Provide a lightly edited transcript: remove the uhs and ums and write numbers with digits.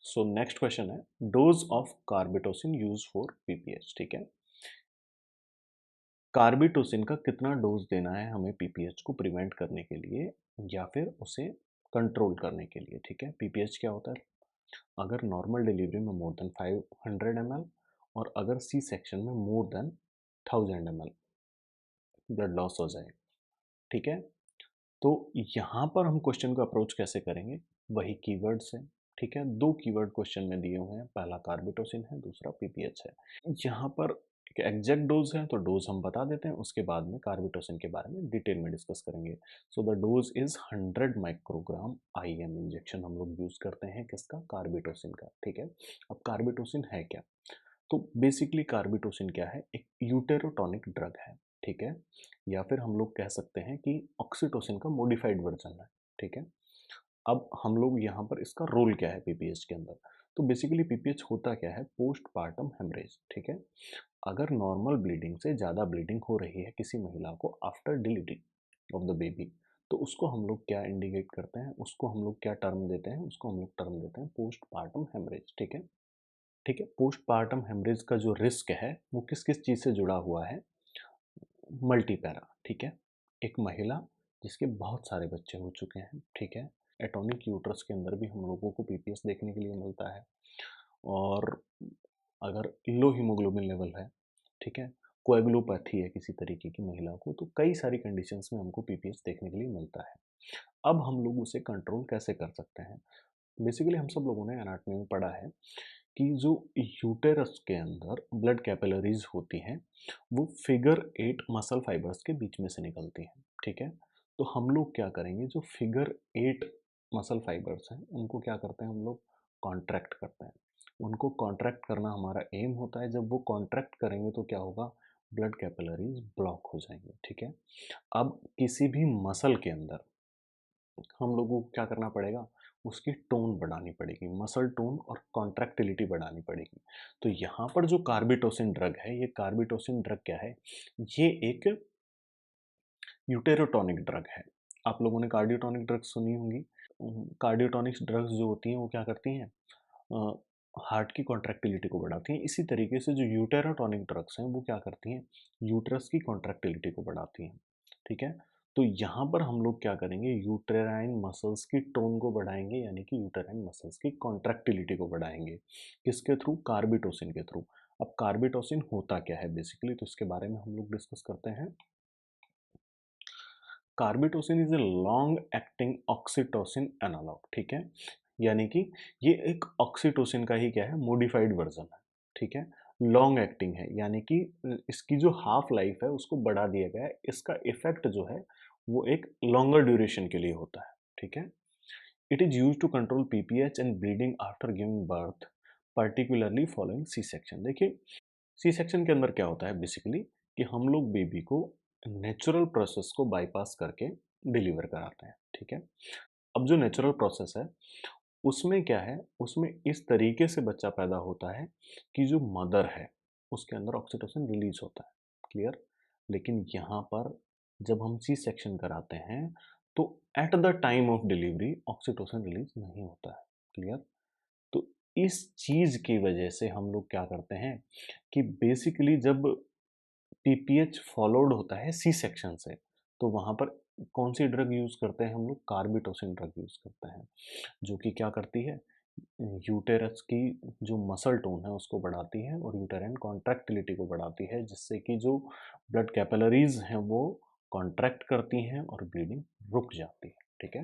सो next question है dose of carbetocin use for PPH. ठीक है, कार्बिटोसिन का कितना डोज देना है हमें पीपीएच को प्रिवेंट करने के लिए या फिर उसे कंट्रोल करने के लिए। ठीक है, पीपीएच क्या होता है? अगर नॉर्मल डिलीवरी में मोर देन 500 ml और अगर सी सेक्शन में more than 1000 ml blood loss हो जाए। ठीक है, तो यहाँ पर हम क्वेश्चन को अप्रोच कैसे करेंगे? वही कीवर्ड से। ठीक है, दो कीवर्ड क्वेश्चन में दिए हुए हैं, पहला कार्बिटोसिन है, दूसरा पीपीएच है। यहाँ पर एक एग्जैक्ट डोज है तो डोज हम बता देते हैं, उसके बाद में कार्बिटोसिन के बारे में डिटेल में डिस्कस करेंगे। So the dose is 100 microgram IM injection हम लोग यूज करते हैं किसका? कार्बिटोसिन का। ठीक है, अब कार्बिटोसिन है क्या? तो बेसिकली कार्बिटोसिन क्या है? एक यूटेरोटॉनिक ड्रग है। ठीक है, या फिर हम लोग कह सकते हैं कि ऑक्सीटोसिन का मॉडिफाइड वर्जन है। ठीक है, अब हम लोग यहाँ पर इसका रोल क्या है पीपीएच के अंदर? तो बेसिकली पीपीएच होता क्या है? Postpartum haemorrhage. ठीक है, अगर नॉर्मल ब्लीडिंग से ज़्यादा ब्लीडिंग हो रही है किसी महिला को after delivery of the baby, तो उसको हम लोग क्या इंडिकेट करते हैं? उसको हम लोग क्या टर्म देते हैं? उसको हम लोग टर्म देते हैं पोस्टपार्टम हेमरेज। ठीक है, ठीक है, पोस्टपार्टम हेमरेज का जो रिस्क है वो किस किस चीज़ से जुड़ा हुआ है? मल्टीपैरा। ठीक है, एक महिला जिसके बहुत सारे बच्चे हो चुके हैं। ठीक है, एटॉनिक यूट्रस के अंदर भी हम लोगों को पीपीएस देखने के लिए मिलता है। और अगर लो हीमोग्लोबिन लेवल है, ठीक है, कोएगुलोपैथी है किसी तरीके की महिला को, तो कई सारी कंडीशंस में हमको पीपीएस देखने के लिए मिलता है। अब हम लोग उसे कंट्रोल कैसे कर सकते हैं? बेसिकली हम सब लोगों ने एनाटॉमी में पढ़ा है कि जो यूटेरस के अंदर ब्लड कैपिलरीज होती हैं वो फिगर 8 मसल फाइबर्स के बीच में से निकलती हैं। ठीक है, तो हम लोग क्या करेंगे? जो फिगर 8 मसल फाइबर्स हैं उनको क्या करते हैं? हम लोग कॉन्ट्रैक्ट करते हैं। उनको कॉन्ट्रैक्ट करना हमारा एम होता है। जब वो कॉन्ट्रैक्ट करेंगे तो क्या होगा? ब्लड कैपिलरीज ब्लॉक हो जाएंगे। ठीक है, अब किसी भी मसल के अंदर हम लोगों को क्या करना पड़ेगा? उसकी टोन बढ़ानी पड़ेगी, मसल टोन और कॉन्ट्रैक्टिलिटी बढ़ानी पड़ेगी। तो यहाँ पर जो कार्बिटोसिन ड्रग है, ये कार्बिटोसिन ड्रग क्या है? ये एक यूटेरोटॉनिक ड्रग है। आप लोगों ने कार्डियोटॉनिक ड्रग्स सुनी होंगी। कार्डियोटॉनिक ड्रग्स जो होती हैं वो क्या करती हैं? हार्ट की कॉन्ट्रैक्टिलिटी को बढ़ाती हैं। इसी तरीके से जो यूटेरोटॉनिक ड्रग्स हैं वो क्या करती हैं? यूट्रस की कॉन्ट्रैक्टिलिटी को बढ़ाती हैं। ठीक है, तो यहाँ पर हम लोग क्या करेंगे? यूटेराइन मसल्स की टोन को बढ़ाएंगे, यानी कि यूटेराइन मसल्स की कॉन्ट्रैक्टिलिटी को बढ़ाएंगे। किसके थ्रू? कार्बिटोसिन के थ्रू। अब कार्बिटोसिन होता क्या है बेसिकली, तो इसके बारे में हम लोग डिस्कस करते हैं। Carbetocin is a long acting oxytocin analogue. ठीक है, यानी कि ये एक ऑक्सीटोसिन का ही क्या है? मॉडिफाइड वर्जन है। ठीक है, लॉन्ग एक्टिंग है, यानी कि इसकी जो हाफ लाइफ है उसको बढ़ा दिया गया है। इसका इफेक्ट जो है वो एक लॉन्गर ड्यूरेशन के लिए होता है। ठीक है, it is use to control PPH and bleeding after giving birth, particularly following C section. देखिए, सी सेक्शन के अंदर क्या होता है बेसिकली कि हम लोग बेबी को नेचुरल प्रोसेस को बाईपास करके डिलीवर कराते हैं। ठीक है, अब जो नेचुरल प्रोसेस है उसमें क्या है? उसमें इस तरीके से बच्चा पैदा होता है कि जो मदर है उसके अंदर ऑक्सीटोसिन रिलीज होता है। क्लियर? लेकिन यहाँ पर जब हम सी सेक्शन कराते हैं तो at the time of delivery oxytocin release नहीं होता है। क्लियर? तो इस चीज़ की वजह से हम लोग क्या करते हैं कि बेसिकली जब पीपीएच फॉलोड होता है सी सेक्शन से, तो वहाँ पर कौन सी ड्रग यूज़ करते हैं हम लोग? कार्बिटोसिन ड्रग यूज़ करते हैं, जो कि क्या करती है? यूटेरस की जो मसल टोन है उसको बढ़ाती है और यूटेराइन कॉन्ट्रैक्टिलिटी को बढ़ाती है, जिससे कि जो ब्लड कैपिलरीज हैं वो कॉन्ट्रैक्ट करती हैं और ब्लीडिंग रुक जाती है। ठीक है,